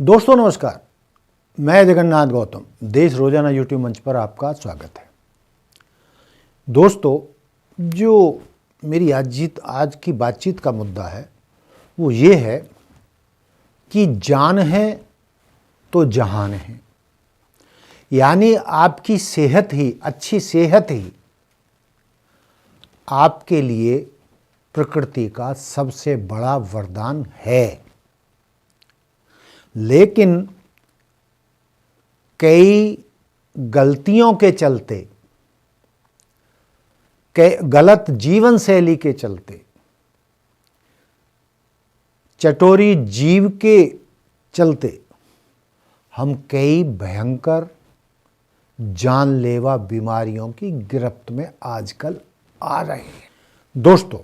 दोस्तों नमस्कार, मैं जगन्नाथ गौतम देश रोजाना यूट्यूब मंच पर आपका स्वागत है। दोस्तों, जो मेरी आज की बातचीत का मुद्दा है वो ये है कि जान है तो जहान है। यानी आपकी सेहत ही, अच्छी सेहत ही आपके लिए प्रकृति का सबसे बड़ा वरदान है। लेकिन कई गलतियों के चलते, गलत जीवन शैली के चलते, चटोरी जीव के चलते हम कई भयंकर जानलेवा बीमारियों की गिरफ्त में आजकल आ रहे हैं। दोस्तों,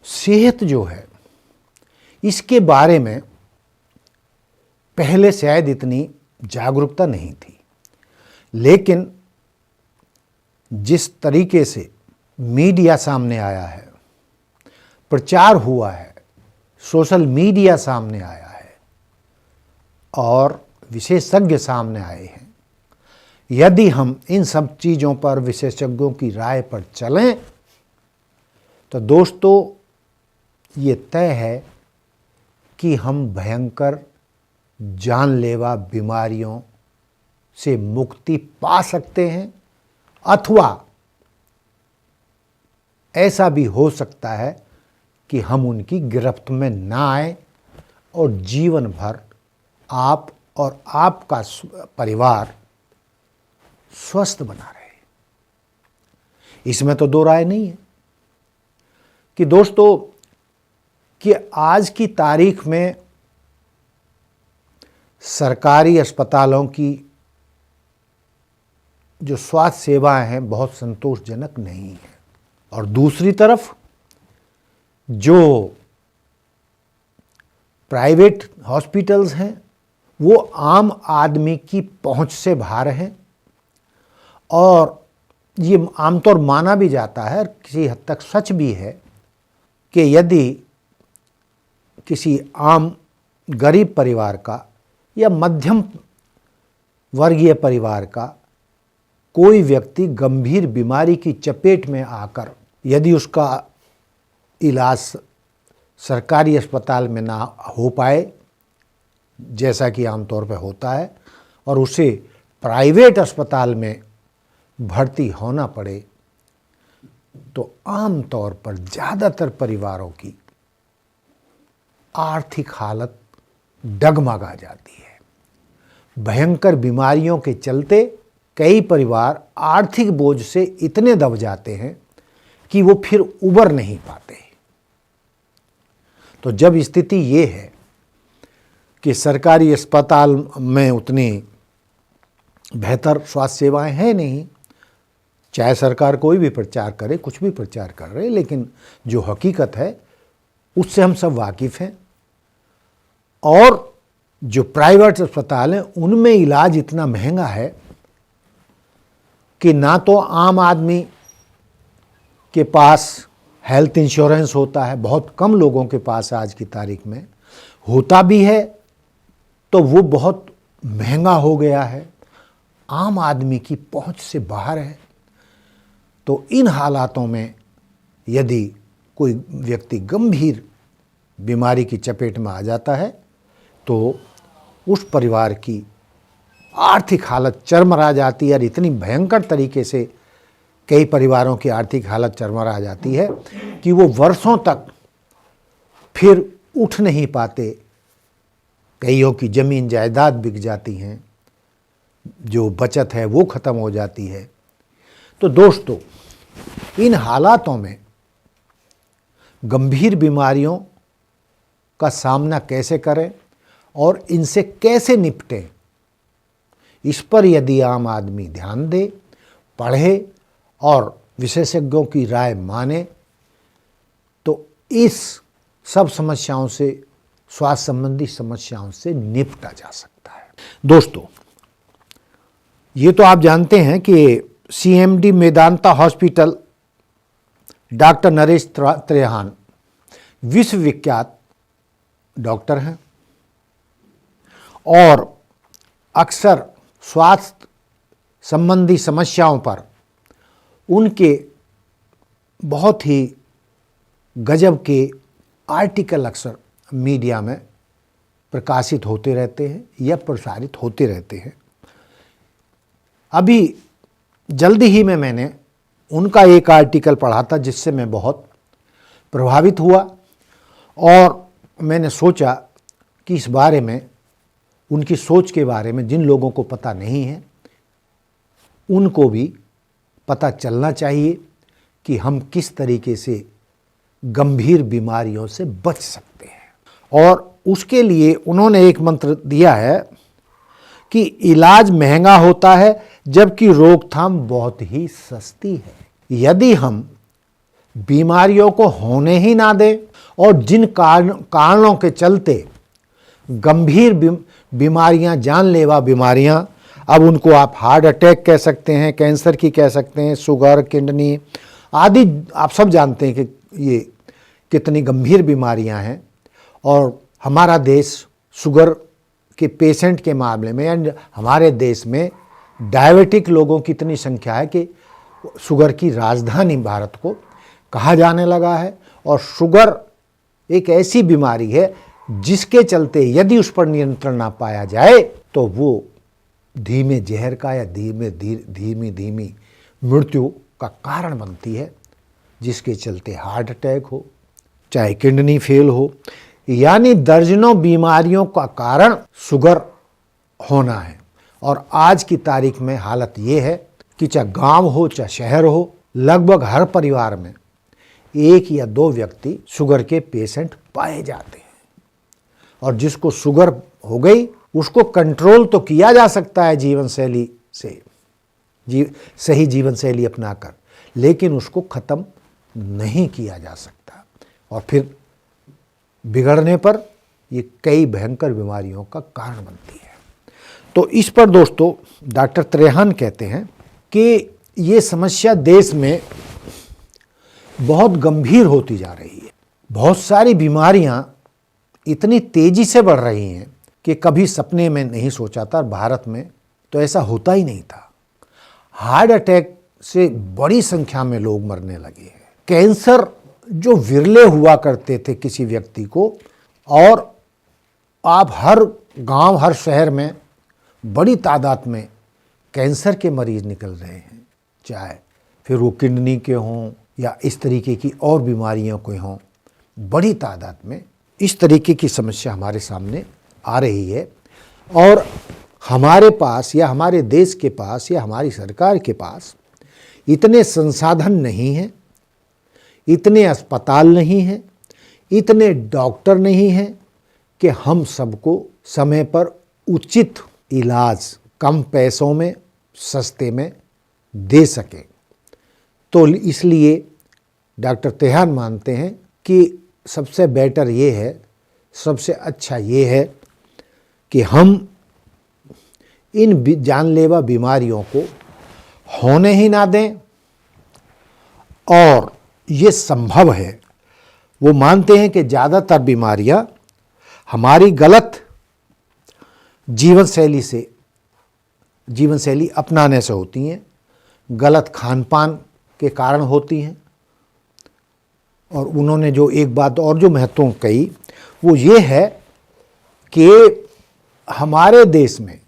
सेहत जो है इसके बारे में पहले शायद इतनी जागरूकता नहीं थी, लेकिन जिस तरीके से मीडिया सामने आया है, प्रचार हुआ है, सोशल मीडिया सामने आया है और विशेषज्ञ सामने आए हैं, यदि हम इन सब चीज़ों पर विशेषज्ञों की राय पर चलें तो दोस्तों ये तय है कि हम भयंकर जानलेवा बीमारियों से मुक्ति पा सकते हैं, अथवा ऐसा भी हो सकता है कि हम उनकी गिरफ्त में ना आए और जीवन भर आप और आपका परिवार स्वस्थ बना रहे। इसमें तो दो राय नहीं है कि दोस्तों कि आज की तारीख में सरकारी अस्पतालों की जो स्वास्थ्य सेवाएं हैं बहुत संतोषजनक नहीं है, और दूसरी तरफ जो प्राइवेट हॉस्पिटल्स हैं वो आम आदमी की पहुंच से बाहर हैं। और ये आमतौर माना भी जाता है, किसी हद तक सच भी है, कि यदि किसी आम गरीब परिवार का या मध्यम वर्गीय परिवार का कोई व्यक्ति गंभीर बीमारी की चपेट में आकर यदि उसका इलाज सरकारी अस्पताल में ना हो पाए, जैसा कि आमतौर पर होता है, और उसे प्राइवेट अस्पताल में भर्ती होना पड़े, तो आमतौर पर ज़्यादातर परिवारों की आर्थिक हालत डगमगा जाती है। भयंकर बीमारियों के चलते कई परिवार आर्थिक बोझ से इतने दब जाते हैं कि वो फिर उबर नहीं पाते। तो जब स्थिति ये है कि सरकारी अस्पताल में उतनी बेहतर स्वास्थ्य सेवाएं हैं नहीं, चाहे सरकार कोई भी प्रचार करे, कुछ भी प्रचार कर रहे, लेकिन जो हकीकत है उससे हम सब वाकिफ़ हैं। और जो प्राइवेट अस्पताल हैं उनमें इलाज इतना महंगा है कि ना तो आम आदमी के पास हेल्थ इंश्योरेंस होता है, बहुत कम लोगों के पास आज की तारीख में होता भी है तो वो बहुत महंगा हो गया है, आम आदमी की पहुंच से बाहर है। तो इन हालातों में यदि कोई व्यक्ति गंभीर बीमारी की चपेट में आ जाता है तो उस परिवार की आर्थिक हालत चरमरा जाती है, और इतनी भयंकर तरीके से कई परिवारों की आर्थिक हालत चरमरा जाती है कि वो वर्षों तक फिर उठ नहीं पाते। कईयों की ज़मीन जायदाद बिक जाती हैं, जो बचत है वो ख़त्म हो जाती है। तो दोस्तों, इन हालातों में गंभीर बीमारियों का सामना कैसे करें और इनसे कैसे निपटें, इस पर यदि आम आदमी ध्यान दे, पढ़े और विशेषज्ञों की राय माने तो इस सब समस्याओं से, स्वास्थ्य संबंधी समस्याओं से निपटा जा सकता है। दोस्तों, ये तो आप जानते हैं कि CMD Medanta hospital, doctor Naresh Trehan विश्वविख्यात डॉक्टर हैं और अक्सर स्वास्थ्य संबंधी समस्याओं पर उनके बहुत ही गजब के आर्टिकल अक्सर मीडिया में प्रकाशित होते रहते हैं या प्रसारित होते रहते हैं। अभी जल्दी ही में मैंने उनका एक आर्टिकल पढ़ा था जिससे मैं बहुत प्रभावित हुआ और मैंने सोचा कि इस बारे में, उनकी सोच के बारे में जिन लोगों को पता नहीं है उनको भी पता चलना चाहिए कि हम किस तरीके से गंभीर बीमारियों से बच सकते हैं। और उसके लिए उन्होंने एक मंत्र दिया है कि इलाज महंगा होता है जबकि रोकथाम बहुत ही सस्ती है। यदि हम बीमारियों को होने ही ना दें और जिन कारणों के चलते गंभीर बीमारियां, जानलेवा बीमारियां, अब उनको आप हार्ट अटैक कह सकते हैं, कैंसर की कह सकते हैं, शुगर, किडनी आदि, आप सब जानते हैं कि ये कितनी गंभीर बीमारियां हैं। और हमारा देश शुगर के पेशेंट के मामले में, या हमारे देश में डायबिटिक लोगों की इतनी संख्या है कि शुगर की राजधानी भारत को कहा जाने लगा है। और शुगर एक ऐसी बीमारी है जिसके चलते यदि उस पर नियंत्रण ना पाया जाए तो वो धीमे जहर का या धीमी मृत्यु का कारण बनती है, जिसके चलते हार्ट अटैक हो, चाहे किडनी फेल हो, यानी दर्जनों बीमारियों का कारण शुगर होना है। और आज की तारीख में हालत ये है कि चाहे गांव हो चाहे शहर हो, लगभग हर परिवार में एक या दो व्यक्ति शुगर के पेशेंट पाए जाते हैं। और जिसको शुगर हो गई उसको कंट्रोल तो किया जा सकता है जीवन शैली से, सही जीवन शैली अपनाकर, लेकिन उसको ख़त्म नहीं किया जा सकता। और फिर बिगड़ने पर ये कई भयंकर बीमारियों का कारण बनती है। तो इस पर दोस्तों डॉक्टर त्रेहान कहते हैं कि ये समस्या देश में बहुत गंभीर होती जा रही है। बहुत सारी बीमारियां इतनी तेजी से बढ़ रही हैं कि कभी सपने में नहीं सोचा था। भारत में तो ऐसा होता ही नहीं था। हार्ट अटैक से बड़ी संख्या में लोग मरने लगे हैं। कैंसर जो विरले हुआ करते थे किसी व्यक्ति को, और आप हर गांव हर शहर में बड़ी तादाद में कैंसर के मरीज निकल रहे हैं, चाहे फिर वो किडनी के हों या इस तरीके की और बीमारियों के हों। बड़ी तादाद में इस तरीके की समस्या हमारे सामने आ रही है। और हमारे पास या हमारे देश के पास या हमारी सरकार के पास इतने संसाधन नहीं हैं, इतने अस्पताल नहीं हैं, इतने डॉक्टर नहीं हैं कि हम सबको समय पर उचित इलाज कम पैसों में, सस्ते में दे सकें। तो इसलिए डॉक्टर त्रेहान मानते हैं कि सबसे बेटर ये है, सबसे अच्छा ये है कि हम इन जानलेवा बीमारियों को होने ही ना दें। और ये संभव है। वो मानते हैं कि ज़्यादातर बीमारियां हमारी गलत जीवन शैली अपनाने से होती हैं, गलत खान पान के कारण होती हैं। और उन्होंने जो एक बात और जो महत्वपूर्ण कही वो ये है कि हमारे देश में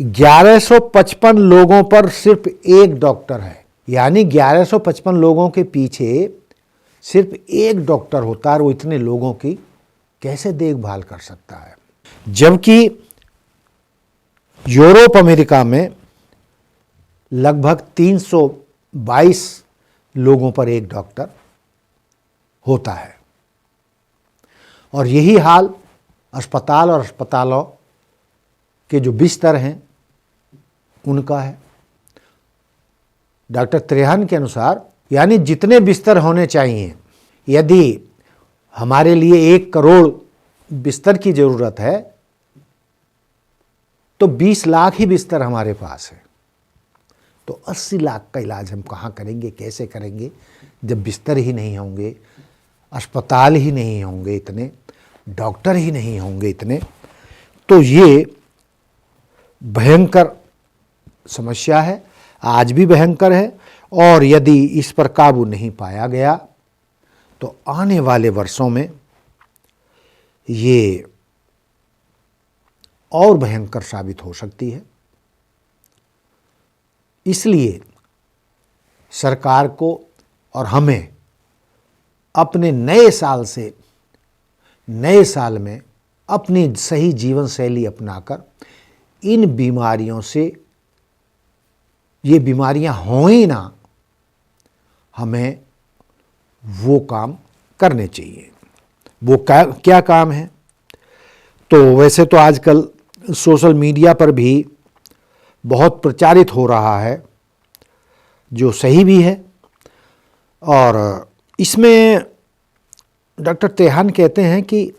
1155 लोगों पर सिर्फ एक डॉक्टर है। यानी 1155 लोगों के पीछे सिर्फ एक डॉक्टर होता है, और वो इतने लोगों की कैसे देखभाल कर सकता है। जबकि यूरोप अमेरिका में लगभग 322 लोगों पर एक डॉक्टर होता है। और यही हाल अस्पताल और अस्पतालों के जो बिस्तर हैं उनका है। डॉक्टर त्रेहान के अनुसार यानी जितने बिस्तर होने चाहिए, यदि हमारे लिए 1 करोड़ बिस्तर की ज़रूरत है तो 20 लाख ही बिस्तर हमारे पास है। तो 80 लाख का इलाज हम कहाँ करेंगे, कैसे करेंगे, जब बिस्तर ही नहीं होंगे, अस्पताल ही नहीं होंगे, इतने डॉक्टर ही नहीं होंगे इतने। तो ये भयंकर समस्या है, आज भी भयंकर है। और यदि इस पर काबू नहीं पाया गया तो आने वाले वर्षों में ये और भयंकर साबित हो सकती है। इसलिए सरकार को और हमें अपने नए साल में अपनी सही जीवन शैली अपनाकर इन बीमारियों से, ये बीमारियां हों ही ना, हमें वो काम करने चाहिए। वो क्या काम है? तो वैसे तो आजकल सोशल मीडिया पर भी बहुत प्रचारित हो रहा है, जो सही भी है। और इसमें डॉक्टर त्रेहान कहते हैं कि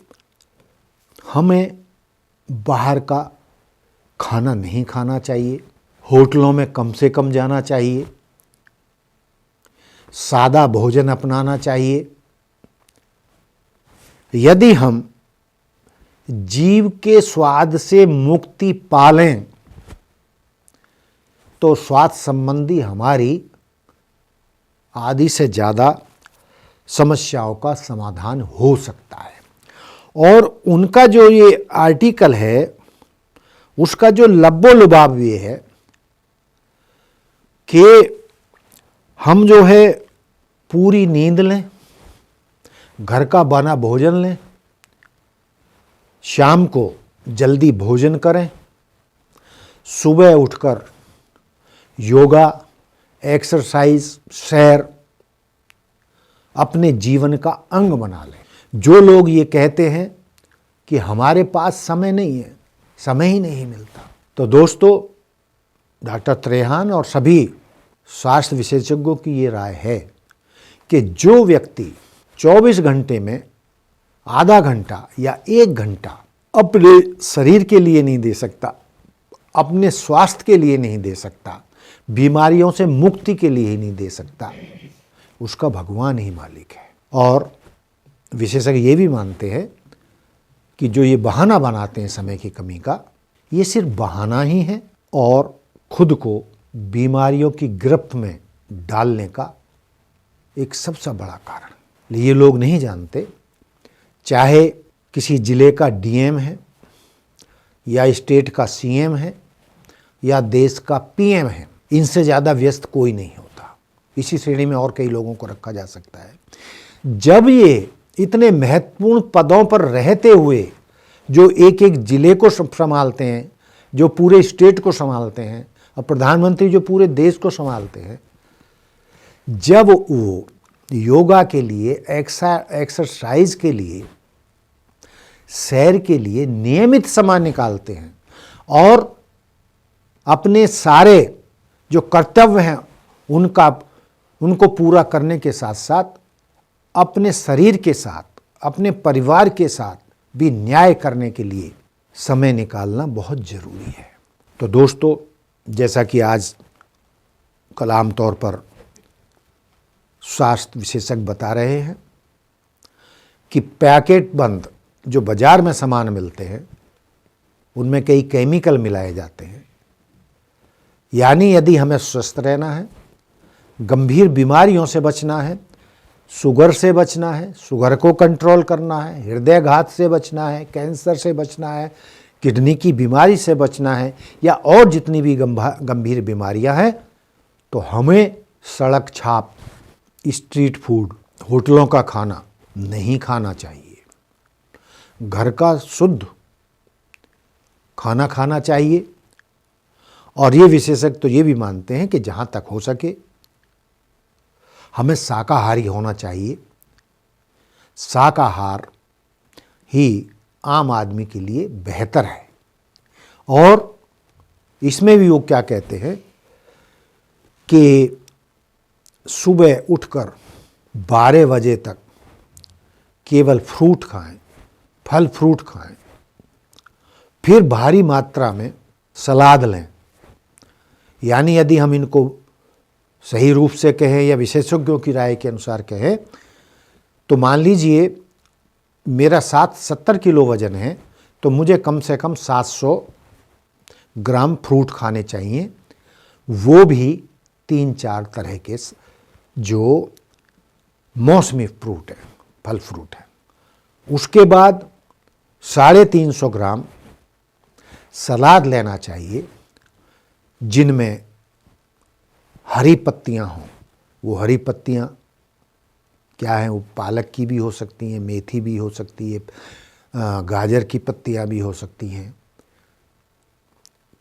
हमें बाहर का खाना नहीं खाना चाहिए, होटलों में कम से कम जाना चाहिए, सादा भोजन अपनाना चाहिए। यदि हम जीव के स्वाद से मुक्ति पालें तो स्वास्थ्य संबंधी हमारी आधी से ज़्यादा समस्याओं का समाधान हो सकता है। और उनका जो ये आर्टिकल है, उसका जो लब्बो लुबाब ये है कि हम जो है पूरी नींद लें, घर का बना भोजन लें, शाम को जल्दी भोजन करें, सुबह उठकर योगा, एक्सरसाइज, सैर अपने जीवन का अंग बना लें। जो लोग ये कहते हैं कि हमारे पास समय नहीं है, समय ही नहीं मिलता, तो दोस्तों डॉक्टर त्रेहान और सभी स्वास्थ्य विशेषज्ञों की ये राय है कि जो व्यक्ति 24 घंटे में आधा घंटा या 1 घंटा अपने शरीर के लिए नहीं दे सकता, अपने स्वास्थ्य के लिए नहीं दे सकता, बीमारियों से मुक्ति के लिए ही नहीं दे सकता, उसका भगवान ही मालिक है। और विशेषज्ञ ये भी मानते हैं कि जो ये बहाना बनाते हैं समय की कमी का, ये सिर्फ बहाना ही है और खुद को बीमारियों की गिरफ्त में डालने का एक सबसे बड़ा कारण। ये लोग नहीं जानते, चाहे किसी जिले का डीएम है या स्टेट का सीएम है या देश का पीएम है, इनसे ज़्यादा व्यस्त कोई नहीं होता। इसी श्रेणी में और कई लोगों को रखा जा सकता है। जब ये इतने महत्वपूर्ण पदों पर रहते हुए जो एक एक जिले को संभालते हैं, जो पूरे स्टेट को संभालते हैं, और प्रधानमंत्री जो पूरे देश को संभालते हैं, जब वो योगा के लिए, एक्सरसाइज के लिए, सैर के लिए नियमित समय निकालते हैं और अपने सारे जो कर्तव्य हैं उनको पूरा करने के साथ साथ अपने शरीर के साथ, अपने परिवार के साथ भी न्याय करने के लिए समय निकालना बहुत ज़रूरी है। तो दोस्तों, जैसा कि आज कल आम तौर पर स्वास्थ्य विशेषज्ञ बता रहे हैं कि पैकेट बंद जो बाज़ार में सामान मिलते हैं उनमें कई केमिकल मिलाए जाते हैं। यानी यदि हमें स्वस्थ रहना है, गंभीर बीमारियों से बचना है, शुगर से बचना है, शुगर को कंट्रोल करना है, हृदयघात से बचना है, कैंसर से बचना है, किडनी की बीमारी से बचना है, या और जितनी भी गंभीर बीमारियां हैं, तो हमें सड़क छाप, स्ट्रीट फूड, होटलों का खाना नहीं खाना चाहिए। घर का शुद्ध खाना खाना चाहिए। और ये विशेषज्ञ तो ये भी मानते हैं कि जहाँ तक हो सके हमें शाकाहारी होना चाहिए। शाकाहार ही आम आदमी के लिए बेहतर है। और इसमें भी वो क्या कहते हैं कि सुबह उठकर 12 बजे तक केवल फ्रूट खाएं, फल फ्रूट खाएं, फिर भारी मात्रा में सलाद लें। यानी यदि हम इनको सही रूप से कहें या विशेषज्ञों की राय के अनुसार कहें तो मान लीजिए मेरा 70 किलो वजन है, तो मुझे कम से कम 700 ग्राम फ्रूट खाने चाहिए, वो भी 3-4 तरह के जो मौसमी फ्रूट है, फल फ्रूट है। उसके बाद 350 ग्राम सलाद लेना चाहिए जिनमें हरी पत्तियां हों। वो हरी पत्तियां क्या हैं? वो पालक की भी हो सकती हैं, मेथी भी हो सकती है, गाजर की पत्तियां भी हो सकती हैं,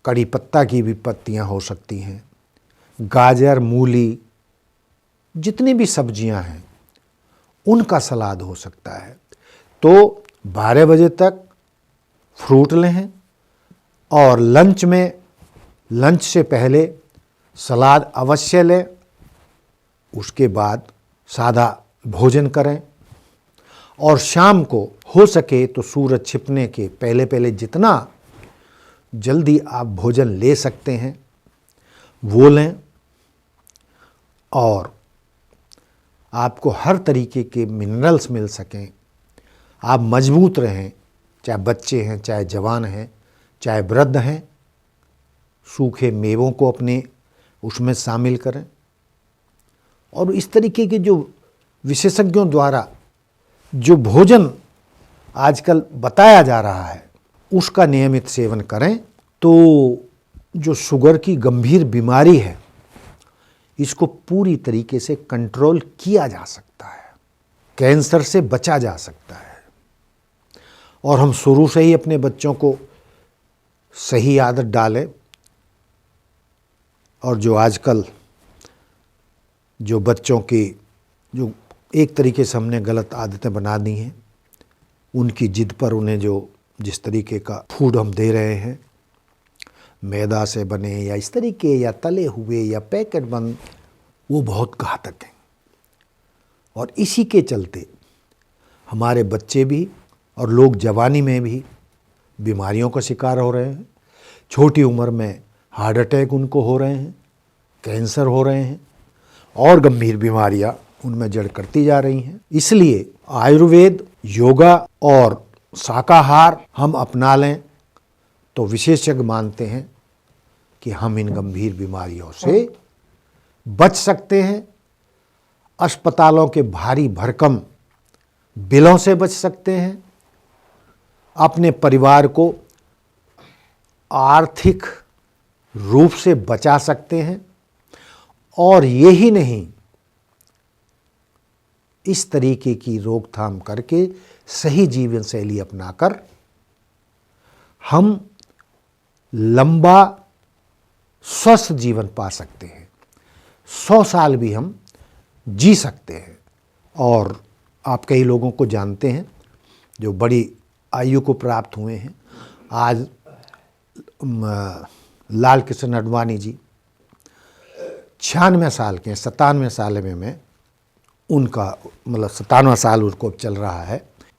कड़ी पत्ता की भी पत्तियां हो सकती हैं, गाजर, मूली, जितनी भी सब्जियां हैं उनका सलाद हो सकता है। तो 12 बजे तक फ्रूट लें और लंच से पहले सलाद अवश्य लें। उसके बाद सादा भोजन करें और शाम को हो सके तो सूरज छिपने के पहले पहले जितना जल्दी आप भोजन ले सकते हैं वो लें। और आपको हर तरीके के मिनरल्स मिल सकें, आप मजबूत रहें, चाहे बच्चे हैं, चाहे जवान हैं, चाहे वृद्ध हैं। सूखे मेवों को अपने उसमें शामिल करें और इस तरीके के जो विशेषज्ञों द्वारा जो भोजन आजकल बताया जा रहा है उसका नियमित सेवन करें तो जो शुगर की गंभीर बीमारी है इसको पूरी तरीके से कंट्रोल किया जा सकता है, कैंसर से बचा जा सकता है। और हम शुरू से ही अपने बच्चों को सही आदत डालें। और जो आजकल जो बच्चों की जो एक तरीके से हमने गलत आदतें बना दी हैं, उनकी जिद पर उन्हें जो जिस तरीके का फूड हम दे रहे हैं, मैदा से बने या इस तरीके या तले हुए या पैकेट बंद, वो बहुत घातक हैं। और इसी के चलते हमारे बच्चे भी और लोग जवानी में भी बीमारियों का शिकार हो रहे हैं। छोटी उम्र में हार्ट अटैक उनको हो रहे हैं, कैंसर हो रहे हैं और गंभीर बीमारियां उनमें जड़ करती जा रही हैं। इसलिए आयुर्वेद, योगा और शाकाहार हम अपना लें तो विशेषज्ञ मानते हैं कि हम इन गंभीर बीमारियों से बच सकते हैं, अस्पतालों के भारी भरकम बिलों से बच सकते हैं, अपने परिवार को आर्थिक रूप से बचा सकते हैं। और यही नहीं, इस तरीके की रोकथाम करके सही जीवन शैली अपनाकर हम लंबा स्वस्थ जीवन पा सकते हैं, 100 साल भी हम जी सकते हैं। और आप कई लोगों को जानते हैं जो बड़ी आयु को प्राप्त हुए हैं। आज लाल कृष्ण आडवाणी जी 96 साल के हैं, 97 साल में उनका मतलब 97वां साल उनको चल रहा है।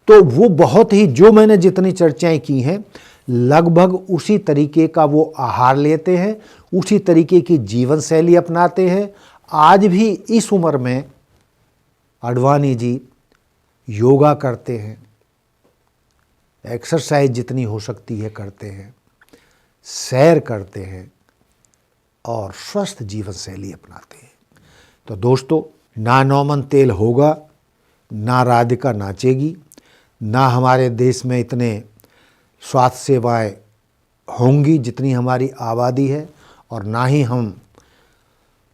तो वो बहुत ही, जो मैंने जितनी चर्चाएं की हैं, लगभग उसी तरीके का वो आहार लेते हैं, उसी तरीके की जीवन शैली अपनाते हैं। आज भी इस उम्र में आडवाणी जी योगा करते हैं, एक्सरसाइज जितनी हो सकती है करते हैं, सैर करते हैं और स्वस्थ जीवन शैली अपनाते हैं। तो दोस्तों, ना नौमन तेल होगा, ना राधिका नाचेगी, ना हमारे देश में इतने स्वास्थ्य सेवाएं होंगी जितनी हमारी आबादी है, और ना ही हम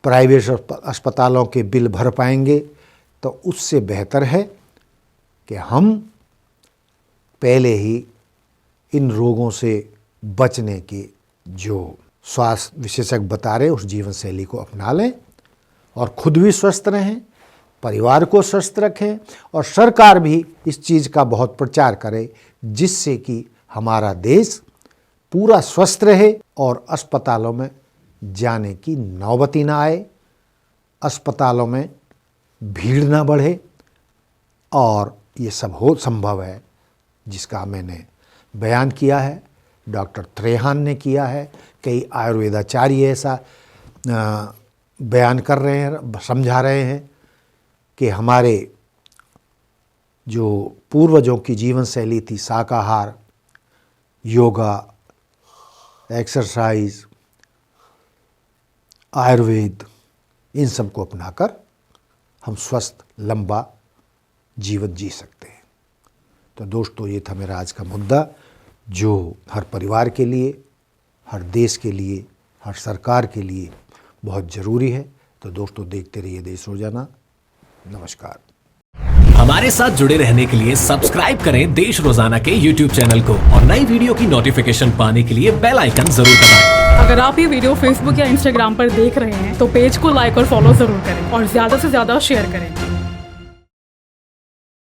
प्राइवेट अस्पतालों के बिल भर पाएंगे। तो उससे बेहतर है कि हम पहले ही इन रोगों से बचने की जो स्वास्थ्य विशेषज्ञ बता रहे उस जीवन शैली को अपना लें और खुद भी स्वस्थ रहें, परिवार को स्वस्थ रखें और सरकार भी इस चीज़ का बहुत प्रचार करे जिससे कि हमारा देश पूरा स्वस्थ रहे और अस्पतालों में जाने की नौबत ना आए, अस्पतालों में भीड़ ना बढ़े। और ये सब संभव है जिसका मैंने बयान किया है, डॉक्टर त्रेहान ने किया है, कई आयुर्वेदाचार्य ऐसा बयान कर रहे हैं, समझा रहे हैं कि हमारे जो पूर्वजों की जीवन शैली थी शाकाहार, योगा, एक्सरसाइज, आयुर्वेद, इन सब को अपनाकर हम स्वस्थ लंबा जीवन जी सकते हैं। तो दोस्तों, ये था मेरा आज का मुद्दा, जो हर परिवार के लिए, हर देश के लिए, हर सरकार के लिए बहुत ज़रूरी है। तो दोस्तों, देखते रहिए देश रोजाना। नमस्कार। हमारे साथ जुड़े रहने के लिए सब्सक्राइब करें देश रोजाना के YouTube चैनल को और नई वीडियो की नोटिफिकेशन पाने के लिए बेल आइकन जरूर दबाएं। अगर आप ये वीडियो फेसबुक या इंस्टाग्राम पर देख रहे हैं तो पेज को लाइक और फॉलो जरूर करें और ज्यादा से ज्यादा शेयर करें।